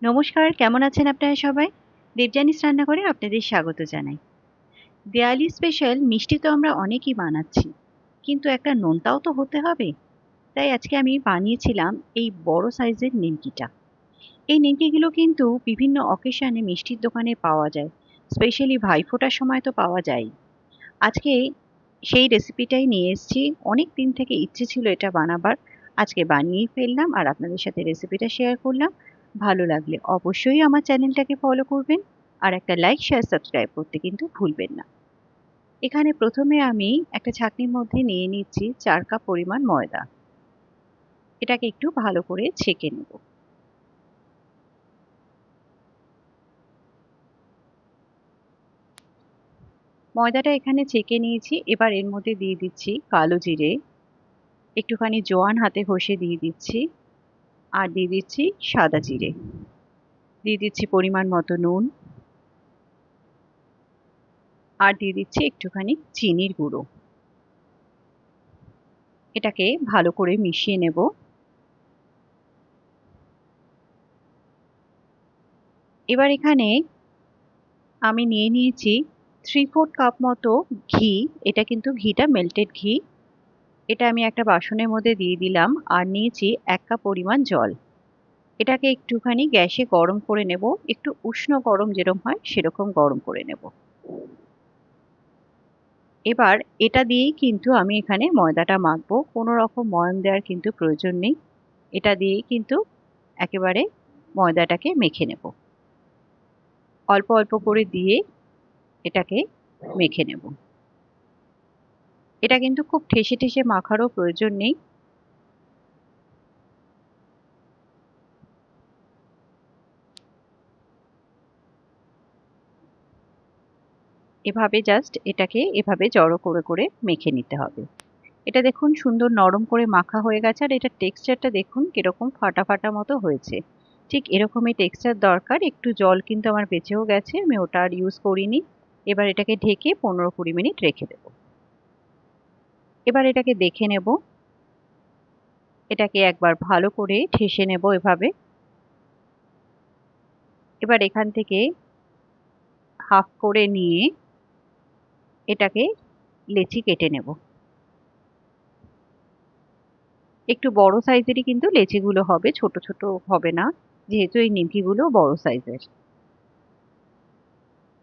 নমস্কার, কেমন আছেন আপনারা সবাই? দেবযানীস রান্নাঘরে আপনাদের স্বাগত জানাই। দেওয়ালি স্পেশাল মিষ্টি তো আমরা অনেকই বানাচ্ছি, কিন্তু একটা নোনতাও তো হতে হবে। তাই আজকে আমি বানিয়েছিলাম এই বড় সাইজের নিমকিটা। এই নিমকিগুলো কিন্তু বিভিন্ন অকেশনে মিষ্টির দোকানে পাওয়া যায়। স্পেশালি ভাইফোঁটার সময় তো পাওয়া যায়। আজকে সেই রেসিপিটাই নিয়ে এসেছি। অনেক দিন থেকে ইচ্ছে ছিল এটা বানাবার। আজকে বানিয়েই ফেললাম আর আপনাদের সাথে রেসিপিটা শেয়ার করলাম। ভালো লাগলে অবশ্যই আমার চ্যানেলটাকে ফলো করবেন আর একটা লাইক শেয়ার সাবস্ক্রাইব করতে কিন্তু ভুলবেন না। এখানে প্রথমে আমি একটা ছাঁকনির মধ্যে নিয়ে নিচ্ছি 4 কাপ পরিমাণ ময়দা। এটাকে একটু ভালো করে ছেঁকে নেব। ময়দাটা এখানে ছেঁকে নিয়েছি। এবার এর মধ্যে দিয়ে দিচ্ছি কালো জিরে, একটুখানি জোয়ান হাতে ঘষে দিয়ে দিচ্ছি আর দিয়ে দিচ্ছি সাদা জিরে। দিয়ে দিচ্ছি পরিমাণ মতো নুন আর দিয়ে দিচ্ছি একটুখানি চিনির গুঁড়ো। এটাকে ভালো করে মিশিয়ে নেব। এবার এখানে আমি নিয়ে নিয়েছি 3/4 কাপ মতো ঘি। এটা কিন্তু ঘিটা মেল্টেড ঘি। এটা আমি একটা বাসনের মধ্যে দিয়ে দিলাম আর নিয়েছি 1 কাপ পরিমাণ জল। এটাকে একটুখানি গ্যাসে গরম করে নেব। একটু উষ্ণ গরম যেরকম হয় সেরকম গরম করে নেব। এবার এটা দিয়েই কিন্তু আমি এখানে ময়দাটা মাখবো। কোনো রকম ময়ান দেওয়ার কিন্তু প্রয়োজন নেই। এটা দিয়েই কিন্তু একেবারে ময়দাটাকে মেখে নেব। অল্প অল্প করে দিয়ে এটাকে মেখে নেব। এটা কিন্তু খুব ঠেসে ঠেসে মাখারও প্রয়োজন নেই। এভাবে জাস্ট এটাকে এভাবে জড়ো করে করে মেখে নিতে হবে। এটা দেখুন সুন্দর নরম করে মাখা হয়ে গেছে আর এটার টেক্সচারটা দেখুন কিরকম ফাটা ফাটা মতো হয়েছে। ঠিক এরকমই টেক্সচার দরকার। একটু জল কিন্তু আমার বেঁচেও গেছে, আমি ওটা আর ইউজ করিনি। এবার এটাকে ঢেকে 15-20 মিনিট রেখে দেব। এবার এটাকে দেখে নেব। এটাকে একবার ভালো করে ঠেসে নেব এভাবে। এবার এখান থেকে হাফ করে নিয়ে এটাকে লেচি কেটে নেব। একটু বড় সাইজেরই কিন্তু লেচিগুলো হবে, ছোট ছোট হবে না, যেহেতু এই নিমকিগুলো বড় সাইজের।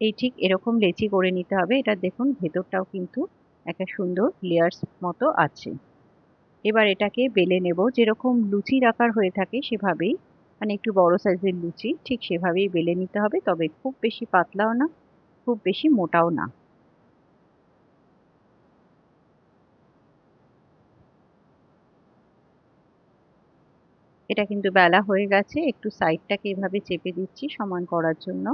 এই ঠিক এরকম লেচি করে নিতে হবে। এটা দেখুন ভেতরটাও কিন্তু একটা সুন্দর লেয়ার্স মতো আছে। এবার এটাকে বেলে নেব। যেরকম লুচির আকার হয়ে থাকে সেভাবেই, মানে একটু বড় সাইজের লুচি ঠিক সেভাবেই বেলে নিতে হবে। তবে খুব বেশি পাতলাও না, খুব বেশি মোটাও না। এটা কিন্তু বেলা হয়ে গেছে। একটু সাইডটাকে এভাবে চেপে দিচ্ছি সমান করার জন্য।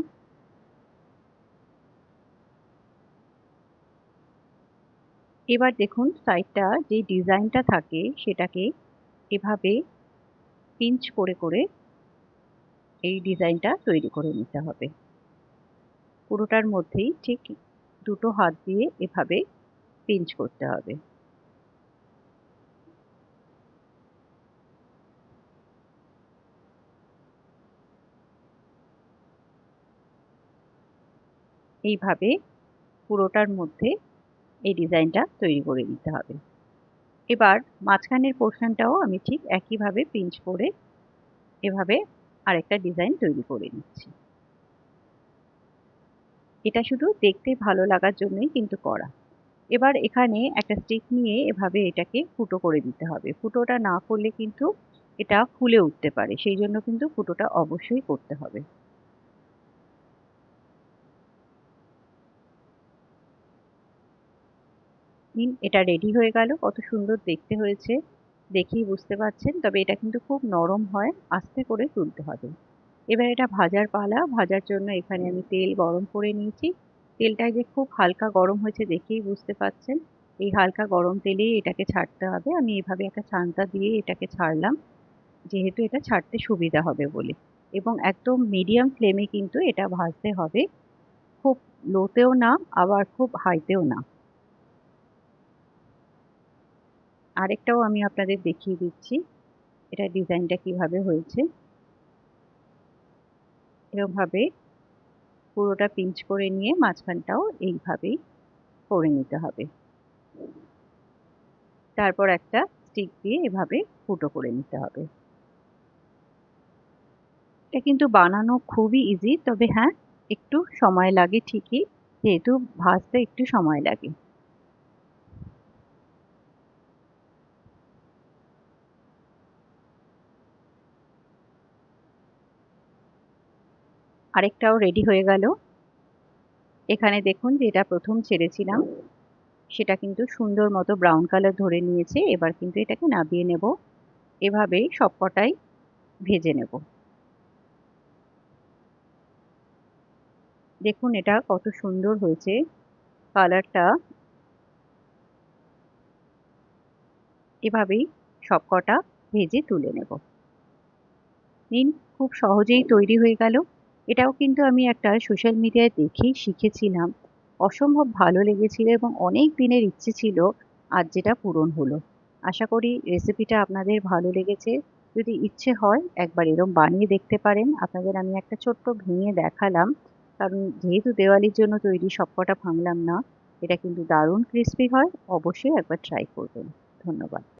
এবার দেখুন সাইডটা যে ডিজাইনটা থাকে সেটাকে এভাবে পিঞ্চ করে করে এই ডিজাইনটা তৈরি করে নিতে হবে। পুরোটার মধ্যেই ঠিক দুটো হাত দিয়ে এভাবে পিঞ্চ করতে হবে। এইভাবে পুরোটার মধ্যে এই ডিজাইনটা তৈরি করে নিতে হবে। এবার মাঝখানের পোর্শনটাও আমি ঠিক একইভাবে পিঞ্চ করে এভাবে আরেকটা ডিজাইন তৈরি করে নিচ্ছি। এটা শুধু দেখতে ভালো লাগার জন্যই কিন্তু করা। এবার এখানে একটা স্টিক নিয়ে এভাবে এটাকে ফুটো করে দিতে হবে। ফুটোটা না করলে কিন্তু এটা ফুলে উঠতে পারে, সেই জন্য কিন্তু ফুটোটা অবশ্যই করতে হবে। নিন, এটা রেডি হয়ে গেল। কত সুন্দর দেখতে হয়েছে দেখেই বুঝতে পারছেন। তবে এটা কিন্তু খুব নরম হয়, আস্তে করে তুলতে হবে। এবার এটা ভাজার পালা। ভাজার জন্য এখানে আমি তেল গরম করে নিয়েছি। তেলটা যে খুব হালকা গরম হয়েছে দেখেই বুঝতে পারছেন। এই হালকা গরম তেলেই এটাকে ছাড়তে হবে। আমি এভাবে একটা ছান্তা দিয়ে এটাকে ছাড়লাম, যেহেতু এটা ছাড়তে সুবিধা হবে বলে। এবং একদম মিডিয়াম ফ্লেমে কিন্তু এটা ভাজতে হবে, খুব লোতেও না আবার খুব হাইতেও না। আরেকটাও আমি আপনাদের দেখিয়ে দিচ্ছি এটা ডিজাইনটা কিভাবে হয়েছে। এরকমভাবে পুরোটা পিঞ্চ করে নিয়ে মাঝখানটাও এইভাবেই করে নিতে হবে। তারপর একটা স্টিক দিয়ে এভাবে ফুটো করে নিতে হবে। এটা কিন্তু বানানো খুবই ইজি, তবে হ্যাঁ, একটু সময় লাগে ঠিকই, যেহেতু ভাজতে একটু সময় লাগে। আরেকটাও রেডি হয়ে গেল। এখানে দেখুন যে এটা প্রথম ছেড়েছিলাম, সেটা কিন্তু সুন্দর মতো ব্রাউন কালার ধরে নিয়েছে। এবার কিন্তু এটাকে নামিয়ে নেব। এভাবেই সবকটাই ভেজে নেব। দেখুন এটা কত সুন্দর হয়েছে কালারটা। এভাবেই সবকটা ভেজে তুলে নেব। নিন, খুব সহজেই তৈরি হয়ে গেল। এটাও কিন্তু আমি একটা সোশ্যাল মিডিয়ায় দেখেই শিখেছিলাম। অসম্ভব ভালো লেগেছিল এবং অনেক দিনের ইচ্ছে ছিল, আজ যেটা পূরণ হলো। আশা করি রেসিপিটা আপনাদের ভালো লেগেছে। যদি ইচ্ছে হয় একবার এরম বানিয়ে দেখতে পারেন। আপনাদের আমি একটা ছোট্ট ভেঙে দেখালাম, কারণ যেহেতু দেওয়ালির জন্য তৈরি সবকটা ভাঙলাম না। এটা কিন্তু দারুণ ক্রিস্পি হয়। অবশ্যই একবার ট্রাই করবেন। ধন্যবাদ।